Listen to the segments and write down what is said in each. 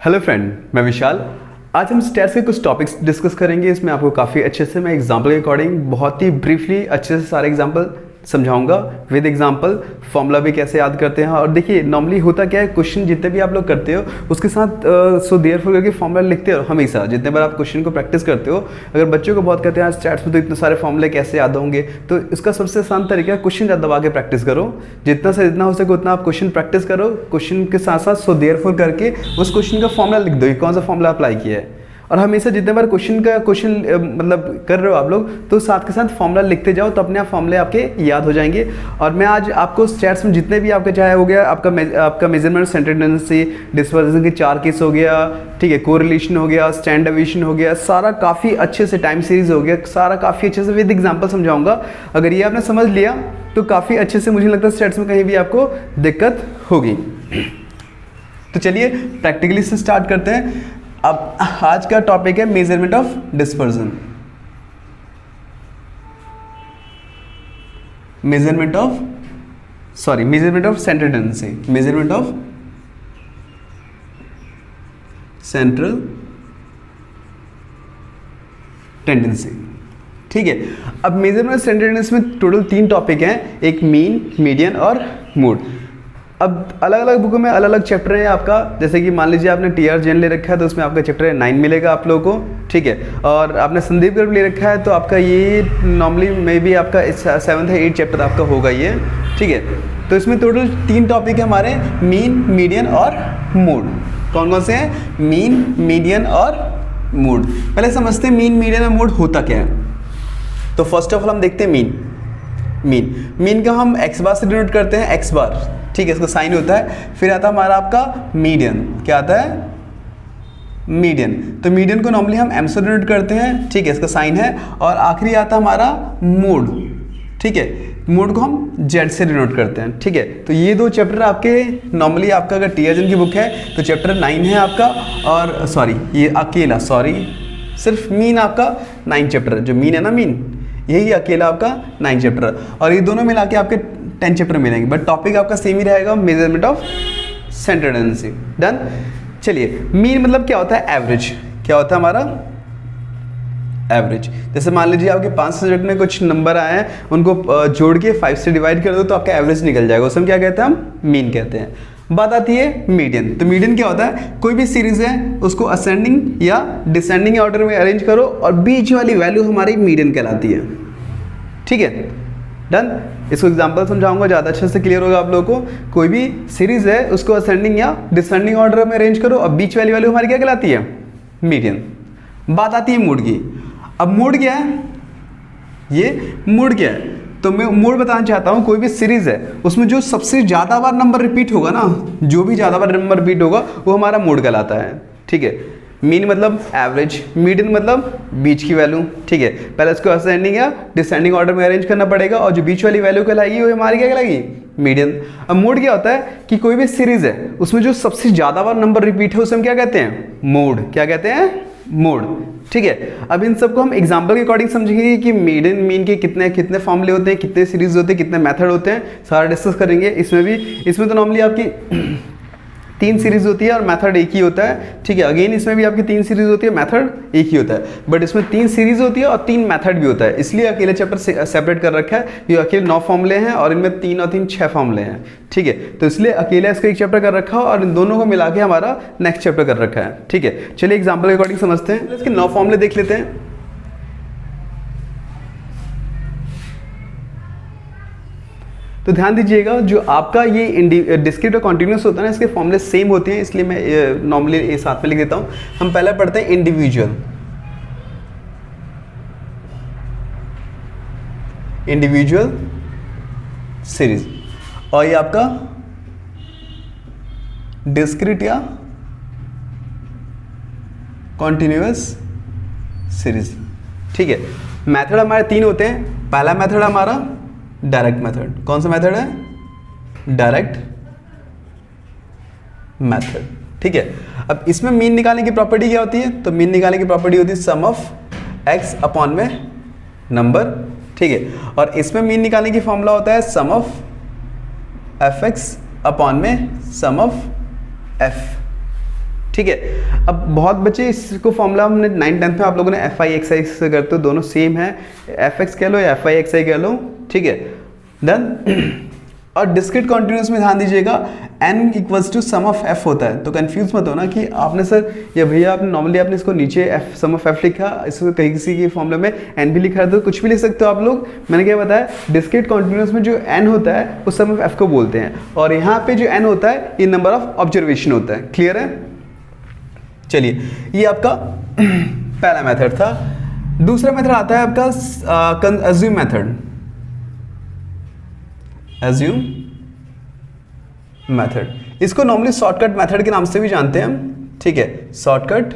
Hello friend, मैं विशाल। आज हम स्टैट्स के कुछ टॉपिक्स डिस्कस करेंगे। इसमें आपको काफ़ी अच्छे से मैं एग्जाम्पल के अकॉर्डिंग बहुत ही ब्रीफली अच्छे से सारे एग्जाम्पल समझाऊंगा विद एग्जाम्पल। फॉर्मूला भी कैसे याद करते हैं। और देखिए नॉर्मली होता क्या है, क्वेश्चन जितने भी आप लोग करते हो उसके साथ सो देयरफॉर करके फॉर्मूला लिखते हो हमेशा। जितने बार आप क्वेश्चन को प्रैक्टिस करते हो, अगर बच्चों को बहुत कहते हैं स्टैट्स में तो इतने सारे फॉर्मूले कैसे याद होंगे, तो इसका सबसे आसान तरीका है क्वेश्चन दबा के प्रैक्टिस करो। जितना से जितना हो सके उतना आप क्वेश्चन प्रैक्टिस करो। क्वेश्चन के साथ साथ सो देयरफॉर करके उस क्वेश्चन का फॉर्मूला लिख दो, कौन सा फॉर्मूला अप्लाई किया है। और हमेशा जितने बार क्वेश्चन मतलब कर रहे हो आप लोग, तो साथ के साथ फॉर्मूला लिखते जाओ, तो अपने आप फॉर्मूले आपके याद हो जाएंगे। और मैं आज आपको स्टैट्स में जितने भी आपके चाहे हो गया आपका मेजरमेंट, सेंटर टेंडेंसी, डिस्पर्जन के 4 केस हो गया, ठीक है, कोरिलेशन हो गया, स्टैंड डेविएशन हो गया, सारा काफ़ी अच्छे से, टाइम सीरीज हो गया, सारा काफ़ी अच्छे से विद एग्जाम्पल समझाऊंगा। अगर ये आपने समझ लिया तो काफ़ी अच्छे से, मुझे लगता है स्टैट्स में कहीं भी आपको दिक्कत होगी। तो चलिए प्रैक्टिकली से स्टार्ट करते हैं। अब आज का टॉपिक है measurement of dispersion. Measurement of central tendency, measurement of central tendency. ठीक है, अब मेजरमेंट ऑफ सेंट्रल टेंडेंसी में टोटल 3 टॉपिक हैं, एक मीन, मीडियन और मोड। अब अलग अलग बुकों में अलग अलग चैप्टर है आपका। जैसे कि मान लीजिए आपने टीआर जेन ले रखा है तो उसमें आपका चैप्टर 9 मिलेगा आप लोगों को, ठीक है। और आपने संदीप गर्भ ले रखा है तो आपका ये नॉर्मली मे बी आपका 7th या 8th चैप्टर आपका होगा ये, ठीक है। तो इसमें टोटल 3 टॉपिक है हमारे, मीन, मीडियन और मोड। कौन कौन से हैं? मीन, मीडियन और मोड। पहले समझते हैं मीन, मीडियन और मोड होता क्या है। तो फर्स्ट ऑफ ऑल हम देखते हैं मीन का हम एक्स बार से डिनोट करते हैं, एक्स बार, ठीक है, इसका साइन होता है। फिर आता है हमारा आपका मीडियन, क्या आता है? मीडियन। तो मीडियन को नॉर्मली हम एम से डिनोट करते हैं, ठीक है, इसका साइन है। और आखिरी आता है हमारा मोड, ठीक है, मोड को हम जेड से डिनोट करते हैं, ठीक है। तो ये 2 चैप्टर आपके नॉर्मली, आपका अगर टीआरजन की बुक है तो चैप्टर 9 है आपका, और सॉरी ये अकेला, सिर्फ मीन आपका 9 चैप्टर, जो मीन है ना, मीन यही अकेला आपका 9 चैप्टर, और ये दोनों मिला के आपके 10 चैप्टर मिलेंगे। बट टॉपिक आपका सेम ही रहेगा, measurement of central tendency. Done. चलिए, मीन मतलब क्या होता है? एवरेज। क्या होता है हमारा? एवरेज। जैसे मान लीजिए आपके 5 सब्जेक्ट में कुछ नंबर आए हैं, उनको जोड़ के 5 से डिवाइड कर दो तो आपका एवरेज निकल जाएगा, उसे हम क्या कहते हैं? हम मीन कहते हैं। बात आती है मीडियन। तो मीडियन क्या होता है? कोई भी सीरीज है उसको असेंडिंग या डिसेंडिंग ऑर्डर में अरेंज करो और बीच वाली वैल्यू हमारी मीडियन कहलाती है, ठीक है। डन। इसको एग्जांपल समझाऊंगा, ज़्यादा अच्छे से क्लियर होगा आप लोगों को। कोई भी सीरीज है उसको असेंडिंग या डिसेंडिंग ऑर्डर में अरेंज करो और बीच वाली वैल्यू हमारी क्या कहलाती है? मीडियन। बात आती है मोड की। अब मोड क्या है? ये मोड क्या है? तो मैं मोड बताना चाहता हूँ, कोई भी सीरीज है उसमें जो सबसे ज़्यादा बार नंबर रिपीट होगा ना, जो भी ज़्यादा बार नंबर रिपीट होगा वो हमारा मोड कहलाता है, ठीक है। मीन मतलब एवरेज, मीडियन मतलब बीच की वैल्यू, ठीक है। पहले इसको असेंडिंग या डिसेंडिंग ऑर्डर में अरेंज करना पड़ेगा और जो बीच वाली वैल्यू कहलाएगी वो हमारी क्या कहलाएगी? मीडियन। अब मोड क्या होता है कि कोई भी सीरीज है उसमें जो सबसे ज़्यादा बार नंबर रिपीट है उसे हम क्या कहते हैं? मोड। क्या कहते हैं? मोड, ठीक है। अब इन सबको हम एग्जाम्पल के अकॉर्डिंग समझेंगे कि मीडियन, मीन के कितने कितने फॉर्मूले होते हैं, कितने सीरीज होते हैं, कितने मेथड होते हैं, सारा डिस्कस करेंगे। इसमें तो नॉर्मली आपकी 3 सीरीज होती है और मेथड एक ही होता है, ठीक है। अगेन इसमें भी आपकी 3 सीरीज होती है, मेथड एक ही होता है, बट इसमें 3 सीरीज होती है और 3 मेथड भी होता है, इसलिए अकेले चैप्टर सेपरेट कर रखा है। ये अकेले 9 फॉर्मूले हैं और इनमें 3 और 3 6 फॉर्मूले हैं, ठीक है। तो इसलिए अकेले इसका एक चैप्टर कर रखा है और इन दोनों को मिला के हमारा नेक्स्ट चैप्टर कर रखा है, ठीक है। चलिए एग्जाम्पल के अकॉर्डिंग समझते हैं। इसके 9 फॉर्मूले देख लेते हैं। तो ध्यान दीजिएगा, जो आपका ये डिस्क्रीट और कॉन्टिन्यूस होता है ना, इसके फॉर्मूले सेम होते हैं, इसलिए मैं नॉर्मली ये साथ में लिख देता हूँ। हम पहले पढ़ते हैं इंडिविजुअल सीरीज, और ये आपका डिस्क्रीट या कॉन्टिन्यूस सीरीज, ठीक है। मेथड हमारे 3 होते हैं। पहला मेथड हमारा डायरेक्ट मेथड। कौन सा मेथड है? डायरेक्ट मेथड, ठीक है। अब इसमें मीन निकालने की प्रॉपर्टी क्या होती है? तो मीन निकालने की प्रॉपर्टी होती है सम ऑफ एक्स अपॉन में नंबर, ठीक है। और इसमें मीन निकालने की फॉर्मूला होता है sum of F X upon में सम ऑफ एफ, ठीक है। अब बहुत बच्चे इसको फॉर्मूला हमने 9th-10th में आप लोगों ने एफ आई एक्स आई से करते हो, दोनों सेम है, एफ एक्स कह लो या एफ आई एक्स आई कह लो, ठीक है। देन और डिस्क्रीट कॉन्टिन्यूस में ध्यान दीजिएगा n equals to sum of f होता है, तो कंफ्यूज मत होना कि आपने सर या भैया आपने नॉर्मली आपने इसको नीचे f सम ऑफ f लिखा, इसको कहीं किसी के फॉर्मूले में n भी लिखा है तो कुछ भी लिख सकते हो आप लोग। मैंने क्या बताया, डिस्क्रीट कॉन्टिन्यूस में जो n होता है वो सम ऑफ f को बोलते हैं, और यहाँ पे जो n होता है ये नंबर ऑफ ऑब्जर्वेशन होता है। क्लियर है? चलिए, ये आपका पहला मेथड था। दूसरा मेथड आता है आपका अज्यूम मेथड। अज्यूम मेथड, इसको नॉर्मली शॉर्टकट मेथड के नाम से भी जानते हैं हम, ठीक है, शॉर्टकट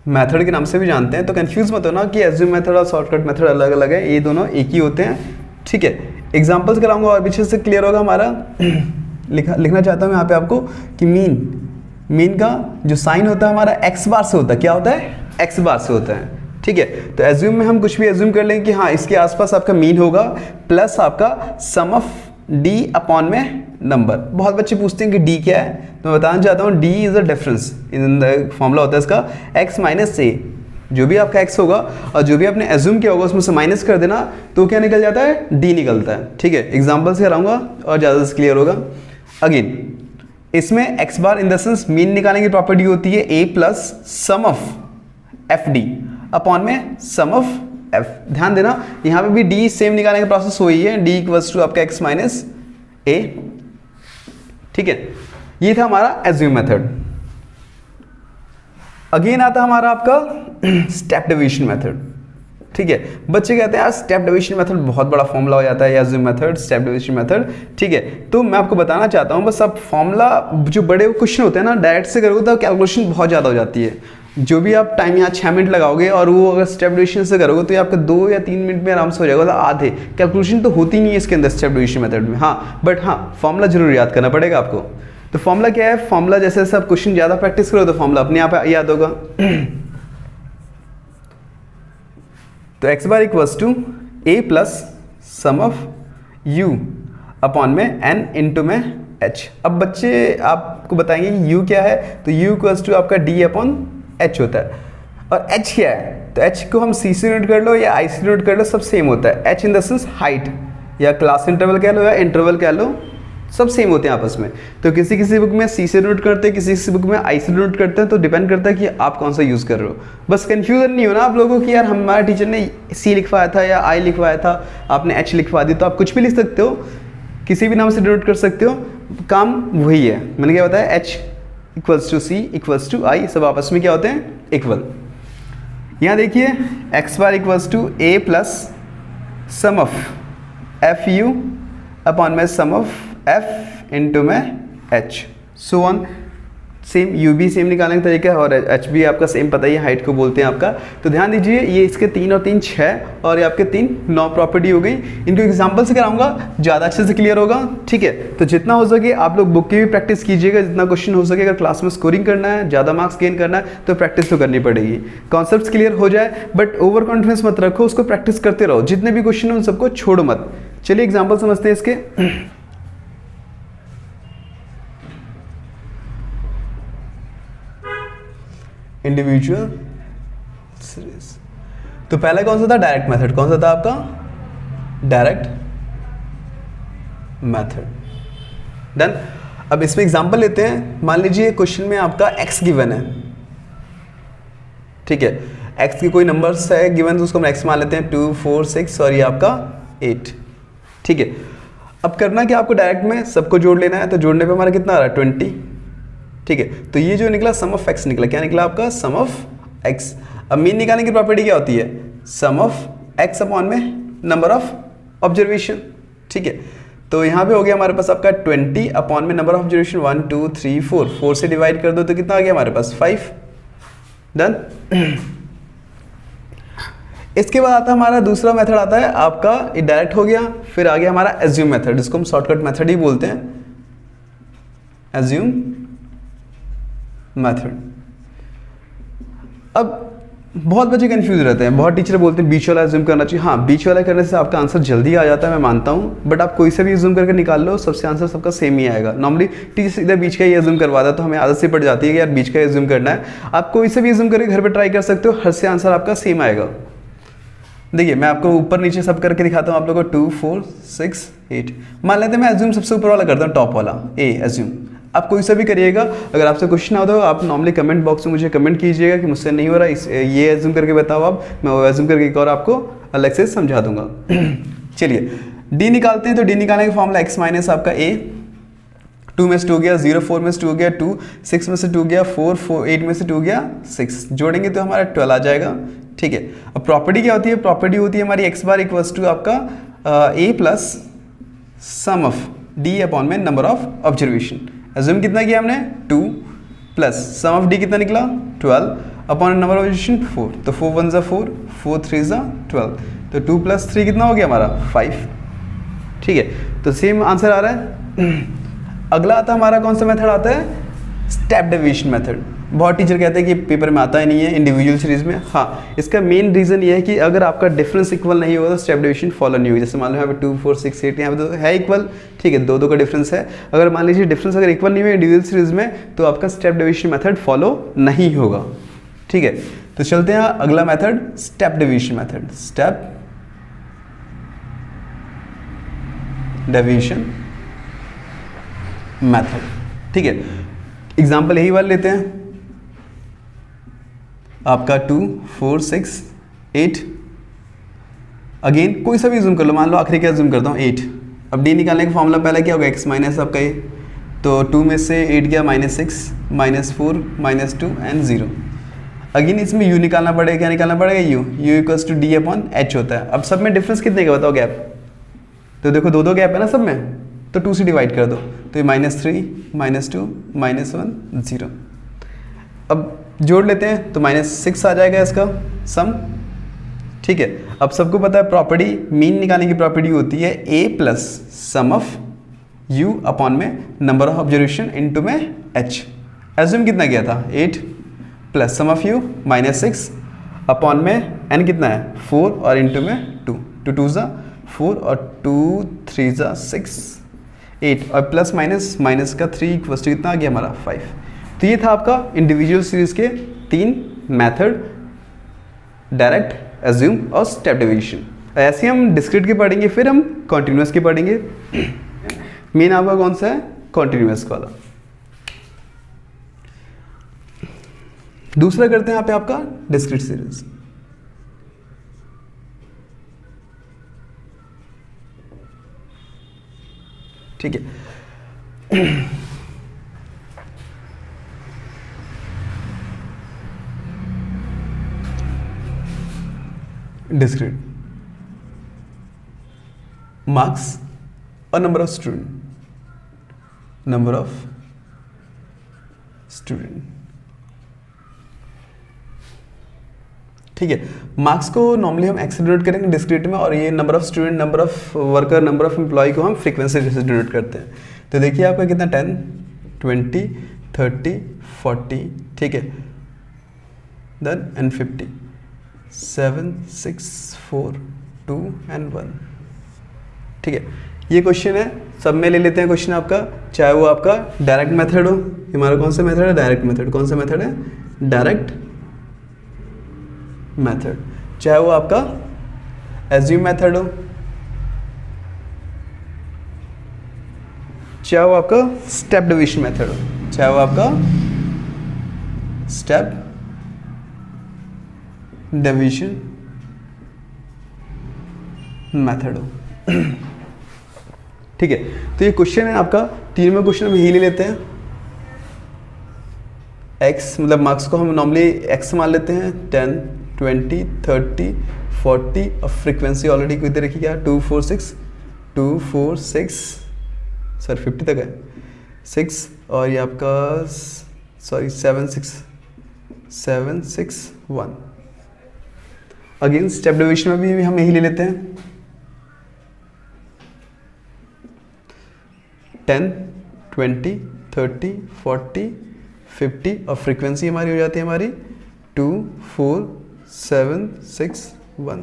मेथड के नाम से भी जानते हैं, तो कंफ्यूज मत होना कि अज्यूम मेथड और शॉर्टकट मेथड अलग अलग है, ये दोनों एक ही होते हैं, ठीक है। एग्जांपल्स कराऊंगा और पीछे से क्लियर होगा हमारा। लिखना चाहता हूँ यहाँ पे आपको कि मीन का जो साइन होता है हमारा एक्स बार से होता है, क्या होता है, एक्स बार से होता है, ठीक है। तो एज्यूम में हम कुछ भी एज्यूम कर लेंगे कि हाँ इसके आसपास आपका मीन होगा प्लस आपका सम ऑफ डी अपॉन में नंबर। बहुत बच्चे पूछते हैं कि डी क्या है, तो मैं बताना चाहता हूँ D is a difference in the formula होता है इसका एक्स माइनस ए, जो भी आपका एक्स होगा और जो भी आपने एज्यूम किया होगा उसमें से माइनस कर देना तो क्या निकल जाता है, डी निकलता है, ठीक है। एग्जाम्पल से कराऊंगा और ज़्यादा से क्लियर होगा। अगेन इसमें X bar in the sense mean निकालने की प्रॉपर्टी होती है A plus sum of F D upon में सम ऑफ एफ। ध्यान देना यहाँ पे भी डी सेम निकालने का प्रोसेस वही है, डी इक्वल्स टू आपका एक्स माइनस ए, ठीक है। ये था हमारा एज्यूम मेथड। अगेन आता हमारा आपका स्टेप डिवीजन मेथड, ठीक है। बच्चे कहते हैं यार स्टेप डिवीजन मेथड बहुत बड़ा फॉर्मूला हो जाता है, assume method, step division method, ठीक है। तो मैं आपको बताना चाहता हूँ बस अब फॉर्मूला जो बड़े क्वेश्चन होते हैं ना डायरेक्ट से करोगे तो कैलकुलेशन बहुत ज़्यादा हो जाती है। जो भी आप टाइम यहाँ 6 मिनट लगाओगे और वो अगर स्टेप डिवीजन से करोगे तो ये आपका 2 या 3 मिनट में आराम से हो जाएगा, तो आधे कैलकुलेशन तो होती नहीं है इसके अंदर स्टेप डिवीजन मेथड में। हाँ बट हाँ फॉर्मूला जरूर याद करना पड़ेगा आपको। तो फॉर्मूला क्या है, फॉर्मूला जैसे जैसे आप क्वेश्चन ज़्यादा प्रैक्टिस करो तो फॉर्मूला अपने आप याद होगा। तो x bar equals to A plus sum of u upon में एन इंटू में एच। अब बच्चे आपको बताएंगे कि यू क्या है, तो यू इक्वल्स टू आपका डी अपॉन एच होता है, और एच क्या है, तो एच को हम सी से नोट कर लो या आई से नोट कर लो, सब सेम होता है। H in the sense height या क्लास इंटरवल कह लो या इंटरवल कह लो, सब सेम होते हैं आपस में। तो किसी किसी बुक में सी से नोट करते हैं, किसी किसी बुक में आई से नोट करते हैं, तो डिपेंड करता है कि आप कौन सा यूज़ कर रहे हो। बस कन्फ्यूजन नहीं हो ना आप लोगों की यार हमारे टीचर ने सी लिखवाया था या आई लिखवाया था, आपने एच लिखवा दी, तो आप कुछ भी लिख सकते हो, किसी भी नाम से डिनोट कर सकते हो, काम वही है। मैंने क्या बताया, H equals to C equals to I, सब आपस में क्या होते हैं, इक्वल। यहाँ देखिए X bar equals to A plus sum of F you upon में सम ऑफ एफ इंटू में H, so on. Same U भी सेम निकालने का तरीका है और एच भी आपका सेम पता ही है, हाइट को बोलते हैं आपका। तो ध्यान दीजिए ये इसके 3 और 3 6 और ये आपके 3 9 प्रॉपर्टी हो गई। इनको एग्जांपल से कराऊंगा, ज़्यादा अच्छे से क्लियर होगा, ठीक है। तो जितना हो सके आप लोग बुक की भी प्रैक्टिस कीजिएगा, जितना क्वेश्चन हो सके। अगर क्लास में स्कोरिंग करना है, ज़्यादा मार्क्स गेन करना है तो प्रैक्टिस तो करनी पड़ेगी। कॉन्सेप्ट क्लियर हो जाए बट ओवर कॉन्फिडेंस मत रखो, उसको प्रैक्टिस करते रहो, जितने भी क्वेश्चन हो उन सबको छोड़ो मत। चलिए एग्जाम्पल समझते हैं इसके। इंडिविजुअल सीरीज, तो पहला कौन सा था, डायरेक्ट मेथड। कौन सा था आपका, डायरेक्ट मेथड। डन। अब इसमें एग्जांपल लेते हैं। मान लीजिए क्वेश्चन में आपका x गिवन है, ठीक है। x की कोई नंबर्स है गिवन, तो उसको हम x मान लेते हैं, 2 4 6 और ये आपका 8, ठीक है। अब करना क्या आपको, डायरेक्ट में सबको जोड़ लेना है, तो जोड़ने पे हमारा कितना आ रहा है, 20, ठीक है। तो ये जो निकला सम ऑफ एक्स निकला, क्या निकला आपका, सम ऑफ एक्स। अब मीन निकालने की प्रॉपर्टी क्या होती है, सम ऑफ एक्स अपॉन में नंबर ऑफ ऑब्जर्वेशन, ठीक है। तो यहाँ पे हो गया हमारे पास आपका 20 अपॉन में नंबर ऑफ ऑब्जर्वेशन 1 2 3 4, 4 से डिवाइड कर दो तो कितना आ गया हमारे पास, 5। डन। इसके बाद आता है हमारा दूसरा मेथड आता है आपका, ये डायरेक्ट हो गया। फिर आ गया हमारा एज्यूम मेथड, जिसको हम शॉर्टकट मेथड ही बोलते हैं, एज्यूम मेथड। अब बहुत बच्चे कंफ्यूज रहते हैं, बहुत टीचर बोलते हैं बीच वाला एज्यूम करना चाहिए। हाँ, बीच वाला करने से आपका आंसर जल्दी आ जाता है, मैं मानता हूँ, बट आप कोई से भी एज्यूम करके निकाल लो, सबसे आंसर सबका सेम ही आएगा। नॉर्मली टीचर सीधा बीच का ही एज्यूम करवाता है, तो हमें आदत से पड़ जाती है कि यार बीच का एज्यूम करना है। आप कोई से भी एज्यूम करके घर पर ट्राई कर सकते हो, हर से आंसर आपका सेम आएगा। देखिए मैं आपको ऊपर नीचे सब करके दिखाता हूँ आप लोगों को। 2 4 6 8 मान लेते हैं, मैं एज्यूम सबसे ऊपर वाला करता हूँ, टॉप वाला ए एज्यूम। आप कोई सा भी करिएगा। अगर आपसे क्वेश्चन आता हो आप नॉर्मली कमेंट बॉक्स में मुझे कमेंट कीजिएगा कि मुझसे नहीं हो रहा, ये एज्यूम करके बताओ आप, मैं वो एज्यूम करके एक और आपको अलग से समझा दूंगा। चलिए डी निकालते हैं। तो डी निकालने का फॉर्मूला x माइनस आपका a, 2 में से 2 हो गया 0, 4 में से 2 हो गया 2, 6 में से 2 गया 4, 8 में से 2 गया 6, जोड़ेंगे तो हमारा 12 आ जाएगा। ठीक है, अब प्रॉपर्टी क्या होती है? प्रॉपर्टी होती है हमारी एक्स बार इक्वल्स टू आपका A plus sum of D upon में नंबर ऑफ ऑब्जर्वेशन। एज्यूम कितना किया हमने? 2 प्लस सम ऑफ डी कितना निकला? 12 अपॉन नंबर ऑफ ऑब्जर्वेशन 4, तो 4 1 ज़ा 4, 4 3 ज़ा 12, तो 2 प्लस 3 कितना हो गया हमारा? 5। ठीक है, तो सेम आंसर आ रहा है। अगला आता हमारा कौन सा मेथड आता है? Step deviation method. बहुत टीचर कहते हैं कि पेपर में आता ही नहीं है इंडिविजुअल सीरीज में। हाँ, इसका मेन रीजन ये है कि अगर आपका डिफरेंस इक्वल नहीं होगा तो स्टेप डेविएशन फॉलो नहीं होगी। जैसे मान लो यहाँ पे 2 4 6 8 यहाँ पे तो है इक्वल, ठीक है, 2 2 का डिफरेंस है। अगर मान लीजिए डिफरेंस अगर इक्वल नहीं हुआ इंडिविजुअल सीरीज में तो आपका स्टेप डेविएशन मेथड फॉलो नहीं होगा। ठीक है, तो चलते हैं अगला method, step deviation method. Step deviation method. ठीक है, एग्जाम्पल यही वाले लेते हैं आपका 2 4 6 8। अगेन कोई सा भी जूम कर लो, मान लो आखिरी का जूम करता हूँ 8। अब डी निकालने का फॉर्मूला पहला क्या होगा? x माइनस आपका ये, तो 2 में से 8 गया -6, -4, -2 एंड 0। अगेन इसमें u निकालना पड़ेगा। क्या निकालना पड़ेगा? u equals to d upon h होता है। अब सब में डिफरेंस कितने का बताओ गैप? तो देखो 2 2 गैप है ना सब में, तो 2 से डिवाइड कर दो, तो ये -3, -2, -1 0। अब जोड़ लेते हैं तो -6 आ जाएगा इसका सम। ठीक है, अब सबको पता है प्रॉपर्टी, मीन निकालने की प्रॉपर्टी होती है a plus sum of u upon में नंबर ऑफ ऑब्जर्वेशन इनटू में h। एज्यूम कितना किया था? 8 plus sum of u -6 upon में n कितना है? 4 और इनटू में 2, 2 2 ज़ा 4 और 2 3 ज़ा 6 8 और प्लस माइनस माइनस का 3 इक्वल्स टू कितना आ गया हमारा? 5। तो ये था आपका इंडिविजुअल सीरीज के 3 मेथड, डायरेक्ट, एज्यूम और स्टेप डेविएशन। ऐसे हम डिस्क्रीट के पढ़ेंगे, फिर हम कॉन्टिन्यूस के पढ़ेंगे। मेन आपका कौन सा है? कॉन्टिन्यूस वाला। दूसरा करते हैं यहाँ पे आपका डिस्क्रीट सीरीज। ठीक है, डिस्क्रीट मार्क्स और नंबर ऑफ स्टूडेंट। ठीक है, मार्क्स को नॉर्मली हम एक्स से डिनोट करेंगे डिस्क्रीट में, और ये number of student, number of worker, number of employ को हम फ्रीक्वेंसी से डिनोट करते हैं। तो देखिए आपका कितना 10 20 30 40, ठीक है, देन एंड 50 7 6 4 2 एंड 1। ठीक है, ये क्वेश्चन है, सब में ले लेते हैं क्वेश्चन आपका, चाहे वो आपका डायरेक्ट मेथड हो। हमारा कौन सा मेथड है? Direct method. कौन सा मेथड है? Direct method. चाहे वो आपका एज्यूम मेथड हो, चाहे वो आपका स्टेप डिवीजन मेथड हो, चाहे वो आपका स्टेप डिवीजन मेथड हो। ठीक है, तो ये क्वेश्चन है आपका, तीनों क्वेश्चन हम यही ले लेते हैं। x मतलब मार्क्स को हम नॉर्मली x मान लेते हैं, 10 20 30 40, और फ्रीक्वेंसी ऑलरेडी किधर रखी क्या? 2 4 6 सर 50 तक है 6, और ये आपका सॉरी 7 6 1। अगेन स्टेप डिवीजन में भी हम यही ले लेते हैं, 10 20 30 40 50, और फ्रीक्वेंसी हमारी हो जाती है हमारी 2 4 761।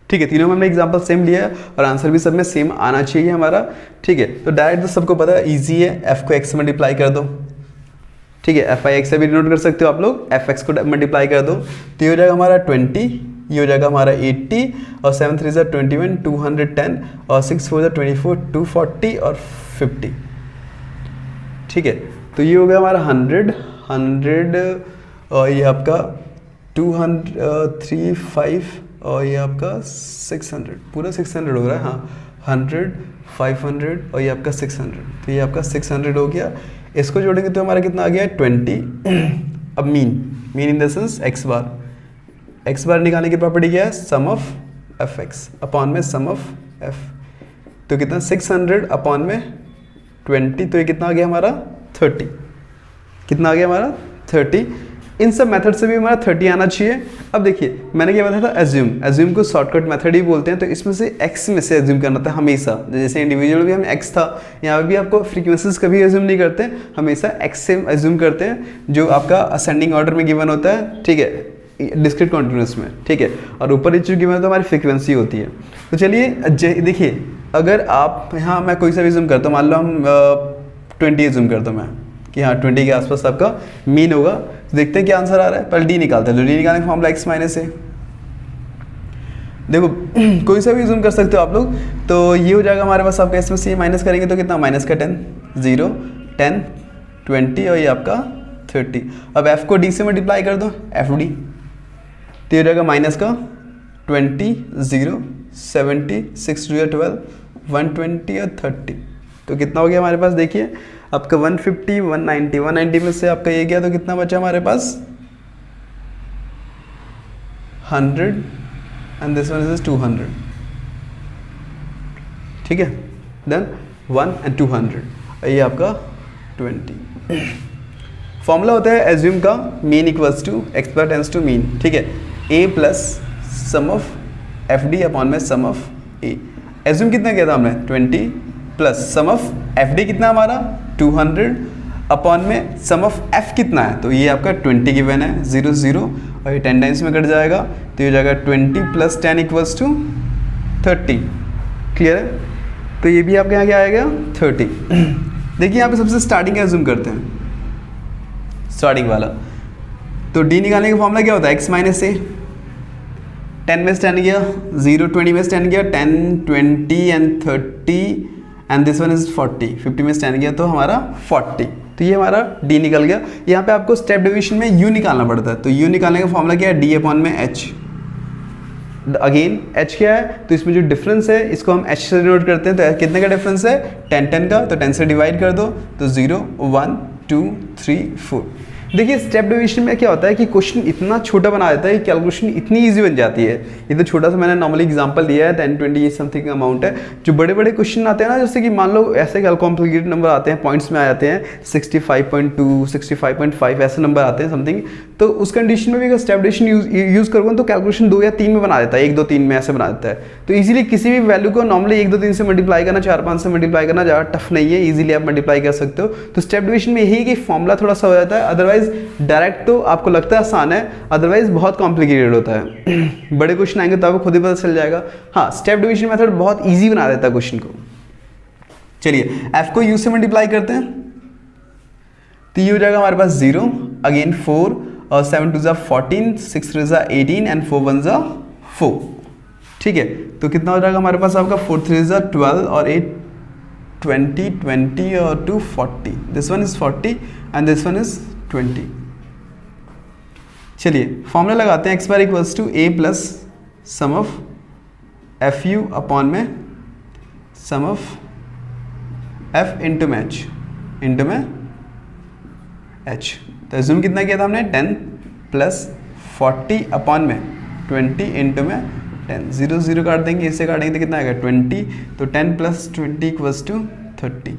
ठीक है, तीनों में हमने एग्जांपल सेम लिया है और आंसर भी सब में सेम आना चाहिए हमारा। ठीक है, तो डायरेक्ट तो सबको पता है, इजी है, f को x से मल्टीप्लाई कर दो। ठीक है, एफ आई एक्स से भी नोट कर सकते हो आप लोग, एफ एक्स को मल्टीप्लाई कर दो तो ये हो जाएगा हमारा 20, ये हो जाएगा हमारा 80 और 7 3 21 210 और 6 4 24 240 और 50। ठीक है, तो ये हो गया हमारा 100 और ये आपका 235 और ये आपका 600, पूरा 600 हो रहा है। हाँ, 100 500 और ये आपका 600, तो ये आपका 600 हो गया। इसको जोड़ेंगे तो हमारा कितना आ गया 20। अब mean in the sense X bar निकालने की प्रॉपर्टी क्या है, sum of F X upon में सम ऑफ एफ, तो कितना 600 अपॉन में 20, तो ये कितना आ गया हमारा 30। कितना आ गया हमारा 30। इन सब मेथड से भी हमारा 30 आना चाहिए। अब देखिए मैंने क्या बताया था, एज्यूम को शॉर्टकट मेथड ही बोलते हैं, तो इसमें से x में से एज्यूम करना था हमेशा। जैसे इंडिविजुअल भी हम x था, यहाँ भी आपको फ्रीक्वेंसीज कभी एज्यूम नहीं करते, हमेशा x से एज्यूम करते हैं जो आपका असेंडिंग ऑर्डर में गिवन होता है। ठीक है, डिस्क्रीट कॉन्टिन्यूस में। ठीक है, और ऊपर नीचे गिवन है तो हमारी फ्रीक्वेंसी होती है। तो चलिए देखिए, अगर आप यहाँ मैं कोई सा भी एज्यूम करता हूँ, मान लो हम 20 एज्यूम करता हूँ मैं कि हाँ 20 के आसपास आपका मीन होगा, तो देखते हैं क्या आंसर आ रहा है। पहले डी निकालते हैं, तो डी निकालने का फॉर्मूला x माइनस ए। देखो कोई सा भी जूम कर सकते हो आप लोग, तो ये हो जाएगा हमारे पास आपका, इसमें से माइनस करेंगे तो कितना, माइनस का 10 0 10 20 और ये आपका 30। अब f को d से मल्टीप्लाई कर दो, एफ डी, तो ये हो जाएगा माइनस का 20 0 70 6 12 120 और 30, तो कितना हो गया हमारे पास, देखिए आपका 150 190 में से आपका ये गया तो कितना बचा हमारे पास 100 एंड दिस वन इज 200। ठीक है, देन 1 एंड 200 ये आपका 20। फॉर्मूला होता है एज्यूम का, mean equals to x bar tends to mean. ठीक है, a plus sum of F D upon में सम ऑफ ए। एज्यूम कितना किया था हमने 20 plus sum of F d कितना हमारा 200 अपॉन में सम ऑफ f कितना है, तो ये आपका 20 गिवन है 0 0 और ये 10 टाइम्स में कट जाएगा, तो ये हो जाएगा 20 प्लस 10 इक्वल्स टू 30। क्लियर है, तो ये भी आपके यहाँ क्या आएगा 30। देखिए यहाँ पे सबसे स्टार्टिंग का एज्यूम करते हैं, स्टार्टिंग वाला, तो d निकालने का फॉर्मूला क्या होता है, x माइनस ए। 10 में से 10 गया 0, 20 में से 10 गया 10 20 and 30 and this one is 40, 50 में से 10 गया तो हमारा 40, तो ये हमारा d निकल गया। यहाँ पे आपको स्टेप डिवीजन में u निकालना पड़ता है, तो u निकालने का फॉर्मूला क्या है, d अपॉन में h। अगेन h क्या है, तो इसमें जो डिफरेंस है इसको हम h से डिनोट करते हैं, तो कितने का डिफरेंस है 10 10 का, तो 10 से डिवाइड कर दो तो 0 1 2 3 4। देखिए स्टेप डिवीजन में क्या होता है कि क्वेश्चन इतना छोटा बना देता है कि कैलकुलेशन इतनी इजी बन जाती है। ये तो छोटा सा मैंने नॉर्मली एग्जांपल लिया है, 10 20 समथिंग अमाउंट है। जो बड़े बड़े क्वेश्चन आते हैं ना, जैसे कि मान लो ऐसे कॉम्प्लिकेटेड नंबर आते हैं, पॉइंट्स में आ जाते हैं 65.2 65.5 ऐसे नंबर आते हैं समथिंग, तो उस कंडीशन में भी अगर स्टेप डिवीजन यूज़ करूँगा तो कैलकुलेशन 2 या 3 में बना देता है, 1 2 3 में ऐसे बना देता है। तो इजीली किसी भी वैल्यू को नॉर्मली 1 2 3 से मल्टीप्लाई करना, 4 5 से मल्टीप्लाई करना ज़्यादा टफ नहीं है, इजीली आप मल्टीप्लाई कर सकते हो। तो स्टेप डिवीजन में यही कि फॉर्मूला थोड़ा सा हो जाता है, अदरवाइज डायरेक्ट तो आपको लगता है आसान है, अदरवाइज बहुत कॉम्प्लिकेटेड होता है। बड़े क्वेश्चन आएंगे तो आपको खुद ही पता चल जाएगा। हाँ, स्टेप डिवीजन मेथड बहुत इजी बना देता है क्वेश्चन को। चलिए f को u से मल्टीप्लाई करते हैं, तो ये हो जाएगा हमारे पास 0 अगेन 4 और 7 2 14 6 3 18 एंड 4 1 4। ठीक है, तो कितना हो जाएगा हमारे पास आपका 4 3 12 और 8 20 20 और 2 40, this one is 40 and this one is 20। चलिए फॉर्मूला लगाते हैं, x bar equals to a plus sum of F you upon में सम ऑफ f इंटू में h। तो एज्यूम कितना किया था हमने 10 प्लस 40 अपॉन में 20 इंटू में 10, 0 0 काट देंगे, इससे काटेंगे तो कितना आएगा 20, तो 10 प्लस 20 इक्वल्स टू 30।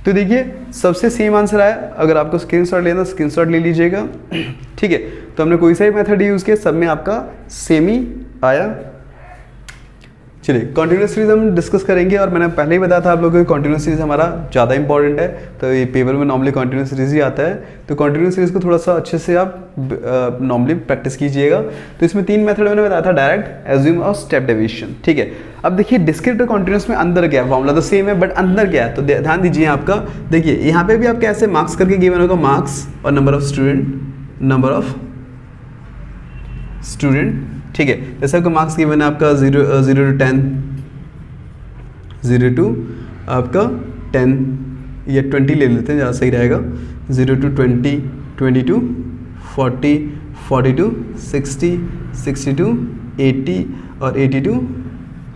तो देखिए सबसे सेम आंसर आया। अगर आपको स्क्रीनशॉट लेना स्क्रीनशॉट ले लीजिएगा। ठीक है, तो हमने कोई सा ही मेथड यूज़ किया, सब में आपका सेम ही आया। चलिए कॉन्टिन्यूस सीरीज हम डिस्कस करेंगे, और मैंने पहले ही बताया था आप लोगों को कॉन्टिन्यूस सीरीज हमारा ज़्यादा इंपॉर्टेंट है, तो ये पेपर में नॉर्मली कॉन्टिन्यूस सीरीज ही आता है, तो कॉन्टिन्यूस सीरीज को थोड़ा सा अच्छे से आप नॉर्मली प्रैक्टिस कीजिएगा। तो इसमें 3 मेथड मैंने बताया था, डायरेक्ट, एज्यूम और स्टेप डेविएशन, ठीक है। अब देखिए डिस्क्रीट और कॉन्टिन्यूस में अंदर क्या है, फॉर्मूला तो सेम है बट अंदर क्या है, तो ध्यान दीजिए आपका। देखिए यहाँ पे भी आपके ऐसे मार्क्स करके गिवन होगा, मार्क्स और नंबर ऑफ स्टूडेंट, ठीक है। जैसे आपका मार्क्स गिवन है आपका 0 to 10, 0 to आपका 10 या 20 ले लेते हैं, ज़्यादा सही रहेगा। 0 to 20, 20 to 40, 40 to 60, 60 to 80 और 80 to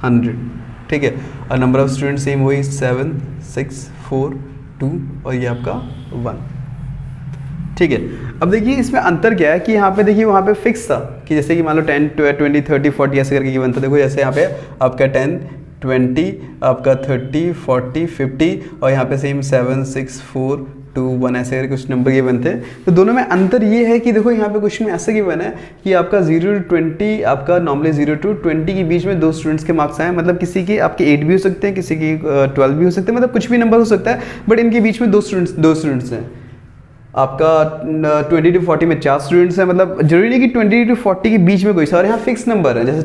100, ठीक है। और नंबर ऑफ स्टूडेंट सेम वही 7, 6, 4, 2 और ये आपका 1, ठीक है। अब देखिए इसमें अंतर क्या है कि यहाँ पे देखिए वहाँ पे फिक्स था कि जैसे कि मान लो 10, 20, 30, 40 ऐसे करके गिवन था। देखो जैसे यहाँ पे आपका 10, 20, आपका 30, 40, 50 और यहाँ पे सेम 7, 6, 4, 2, 1 ऐसे करके कुछ नंबर गिवन थे। तो दोनों में अंतर ये है कि देखो यहाँ पे क्वेश्चन में ऐसे गिवन है कि आपका 0 to 20, आपका नॉर्मली 0 to 20 के बीच में 2 स्टूडेंट्स के मार्क्स आए, मतलब किसी के आपके 8 भी हो सकते हैं, किसी की 12 भी हो सकते हैं, मतलब कुछ भी नंबर हो सकता है, बट इनके बीच में दो स्टूडेंट्स हैं। आपका 20 to 40 में 4 स्टूडेंट्स हैं, मतलब जरूरी नहीं कि 20 to 40 के बीच में कोई सा, और यहाँ फिक्स नंबर है, जैसे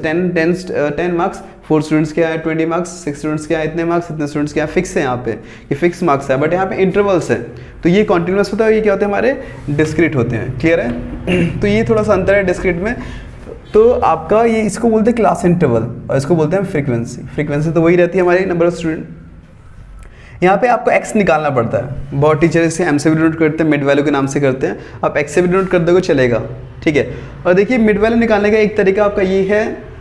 10 मार्क्स 4 स्टूडेंट्स के आए, 20 मार्क्स 6 स्टूडेंट्स के आए, इतने मार्क्स इतने स्टूडेंट्स के आए, फिक्स है यहाँ पे, ये फिक्स मार्क्स है, बट यहाँ पे इंटरवल्स है। तो ये कॉन्टिन्यूस होता है, ये क्या होते हैं हमारे डिस्क्रीट होते हैं, क्लियर है। तो ये थोड़ा सा अंतर है डिस्क्रीट में। तो आपका ये इसको बोलते हैं क्लास इंटरवल और इसको बोलते हैं फ्रीक्वेंसी तो वही रहती है हमारी नंबर ऑफ स्टूडेंट। यहाँ पे आपको x निकालना पड़ता है, बहुत टीचर इसे m से भी डिनोट करते हैं, मिड वैल्यू के नाम से करते हैं, आप x से भी डिनोट कर दोगे चलेगा, ठीक है। और देखिए मिड वैल्यू निकालने का एक तरीका आपका ये है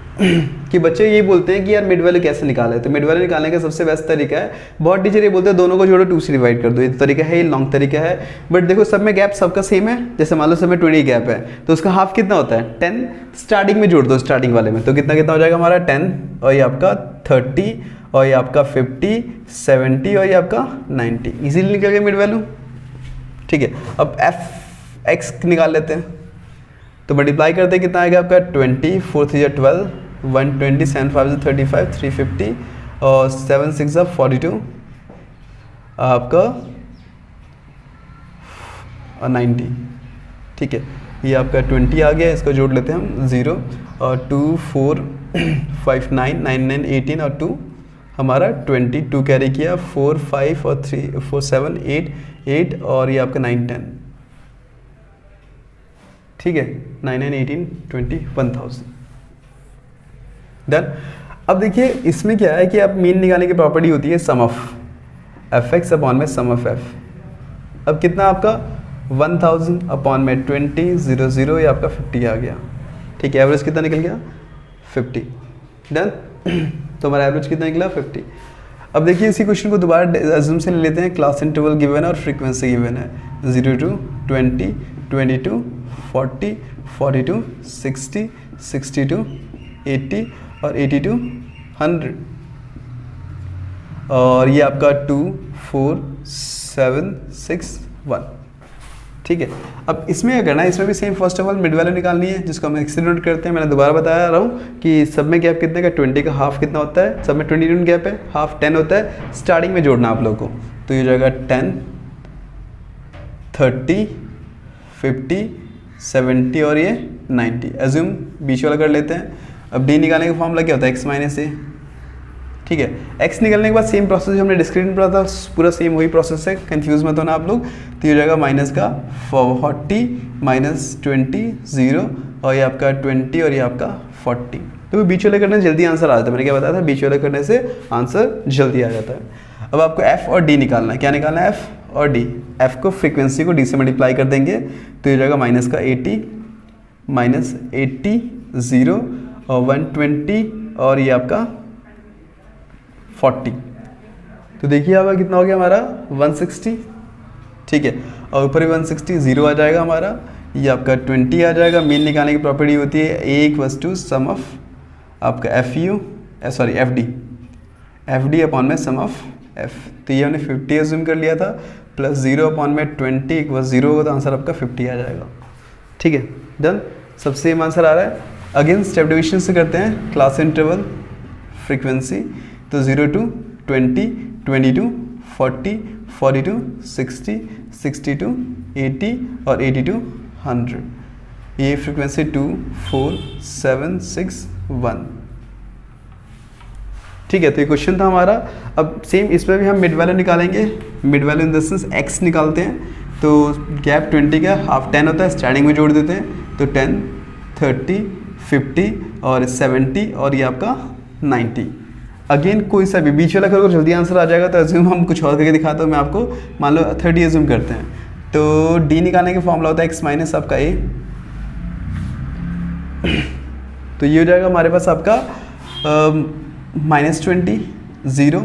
कि बच्चे ये बोलते हैं कि यार मिड वैल्यू कैसे निकाले, तो मिड वैल्यू निकालने का सबसे बेस्ट तरीका है, बहुत टीचर ये बोलते हैं दोनों को जोड़ो 2 से डिवाइड कर दो, ये तरीका है, ये लॉन्ग तरीका है, बट देखो सब में गैप सबका सेम है। जैसे मान लो सब में 20 गैप है तो उसका हाफ कितना होता है 10, स्टार्टिंग में जोड़ दो स्टार्टिंग वाले में, तो कितना हो जाएगा हमारा 10 और ये आपका 30 और ये आपका 50, 70 और ये आपका 90, इजीली निकल गया मिड वैल्यू, ठीक है। अब x निकाल लेते हैं, तो मल्टीप्लाई करते हैं, कितना आएगा आपका 20, 4 3 12, 120, 7 5 35, 350 और 7 6 42 आपका 90, ठीक है। ये आपका 20 आ गया, इसको जोड़ लेते हैं हम 0 और 2 4 5 9 9 9 18 और 2 हमारा 22 कैरी किया, 4 5 और 3 4 7 8 और ये आपका 9 10, ठीक है। 9 9 18 20 1000 डन। अब देखिए इसमें क्या है कि आप मीन निकालने की प्रॉपर्टी होती है सम ऑफ fx अपॉन में सम ऑफ f। अब कितना आपका 1000 अपॉन में 20 0 0 ये आपका 50 आ गया, ठीक है। एवरेज कितना निकल गया 50, डन। तो हमारा एवरेज कितना निकला 50। अब देखिए इसी क्वेश्चन को दोबारा अज्यूम से ले लेते हैं, क्लास इंटरवल गिवन है और फ्रीक्वेंसी गिवन है, 0 to 20, 20 to 40, 40 to 60, 60 to 80 और 80 to 100 और ये आपका 2 4 7 6 1, ठीक है। अब इसमें क्या करना है, इसमें भी same first of all mid value निकालनी है, जिसको हम एक्सीडेंट करते हैं। मैंने दोबारा बताया रहा हूँ कि सब में गैप कितने का 20 का हाफ कितना होता है, सब में 20 गैप है, हाफ 10 होता है, स्टार्टिंग में जोड़ना आप लोगों को, तो ये जाएगा 10 30 50 70 और ये 90, एज्यूम बीच वाला कर लेते हैं। अब डी निकालने का फॉर्मूला क्या होता है x माइनस ए, ठीक है। x निकलने के बाद सेम प्रोसेस जो हमने डिस्क्रीट में पढ़ा था पूरा सेम वही प्रोसेस है, कंफ्यूज मत होना आप लोग। तो ये हो जाएगा माइनस का 40 माइनस 20 0 और ये आपका 20 और ये आपका 40। तो बीच वाले करने से जल्दी आंसर आ जाता है, मैंने क्या बताया था, बीच वाले करने से आंसर जल्दी आ जाता है। अब आपको f और d निकालना है, क्या निकालना है f और d, f को फ्रीक्वेंसी को d से मल्टीप्लाई कर देंगे, तो ये हो जाएगा माइनस का 80 माइनस 80 0 और 120 और ये आपका 40। तो देखिए आपका कितना हो गया हमारा 160, ठीक है। और ऊपर भी 160 0 आ जाएगा हमारा, ये आपका 20 आ जाएगा। मीन निकालने की प्रॉपर्टी होती है a equals to sum of आपका एफ डी अपॉन में सम ऑफ f। तो ये हमने 50 एज्यूम कर लिया था, प्लस 0 अपॉन में 20 इक्वल्स 0 होगा, तो आंसर आपका 50 आ जाएगा, ठीक है। डन, सब सेम आंसर आ रहा है। अगेन स्टेप डिविजन से करते हैं, क्लास इंटरवल फ्रीक्वेंसी, तो 0 to 20, 20 to 40, 40 to 60, 60 to 80 और 80 to 100। ये फ्रीक्वेंसी 2, 4, 7, 6, 1। ठीक है, तो ये क्वेश्चन था हमारा। अब सेम इसमें भी हम मिड वैल्यू निकालेंगे। Mid value in the sense x निकालते हैं, तो गैप 20 का हाफ 10 होता है, स्टार्टिंग में जोड़ देते हैं, तो 10, 30, 50 और 70 और ये आपका 90। अगेन कोई सा भी बीच वाला करो, जल्दी आंसर आ जाएगा, तो एज्यूम हम कुछ और करके दिखाता हूँ मैं आपको। मान लो 30 एज्यूम करते हैं, तो डी निकालने का फॉर्मूला होता है x माइनस आपका a, तो ये हो जाएगा हमारे पास आपका -20, 0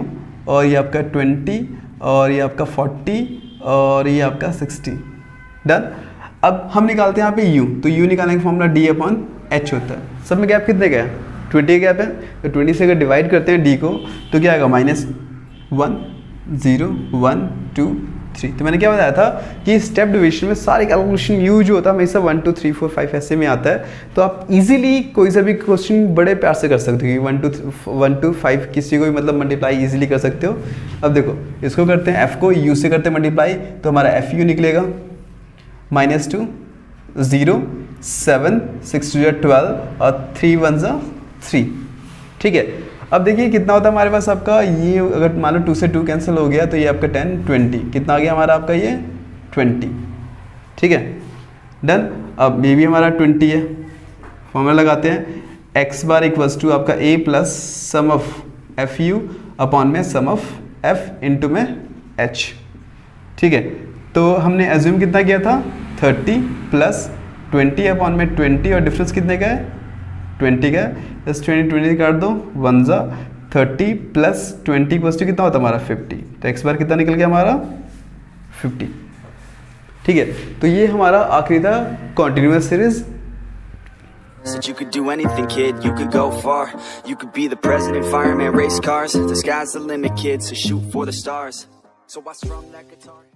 और ये आपका 20 और ये आपका 40 और ये आपका 60। डन। अब हम निकालते हैं यहाँ पे u, तो u निकालने का फॉर्मूला d/h होता है। सब में गैप कितने का है? 20 गैप है, तो 20 से अगर डिवाइड करते हैं d को, तो क्या आएगा -1, 0, 1, 2, 3। तो मैंने क्या बताया था कि स्टेप डिवीजन में सारे कैलकुलेशन u जो होता है हमेशा 1, 2, 3, 4, 5 ऐसे में आता है। तो आप इजीली कोई सा भी क्वेश्चन बड़े प्यार से कर सकते हो, 1 to 5 किसी को भी मतलब मल्टीप्लाई इजीली कर सकते हो। अब देखो इसको करते हैं, f को u से करते हैं मल्टीप्लाई, तो हमारा fu निकलेगा -2, 0, 7, 6 to 12 और 3 1 जा 3। ठीक है, अब देखिए कितना होता है हमारे पास आपका ये, अगर मान लो 2 से 2 कैंसिल हो गया, तो ये आपका 10, 20 कितना आ गया हमारा आपका ये 20। ठीक है, डन। अब ये भी हमारा 20 है। फॉर्मूला लगाते हैं, x बार इक्वल्स टू आपका a plus sum of F you upon में सम ऑफ f इंटू में h। ठीक है, तो हमने एज्यूम कितना किया था 30 प्लस 20 अपॉन में 20 और डिफरेंस कितने का है 20 का है, बस 20 काट दो, 1 जा 30 प्लस 20 पॉजिटिव कितना होता है हमारा 50। तो x बार कितना निकल गया हमारा 50। ठीक है, तो ये हमारा आखिरी था continuous series. Said you could do anything, kid, you could go far. You could be the president, fireman, race cars. The sky's the limit, kid, so shoot for the stars. So I strum that guitar.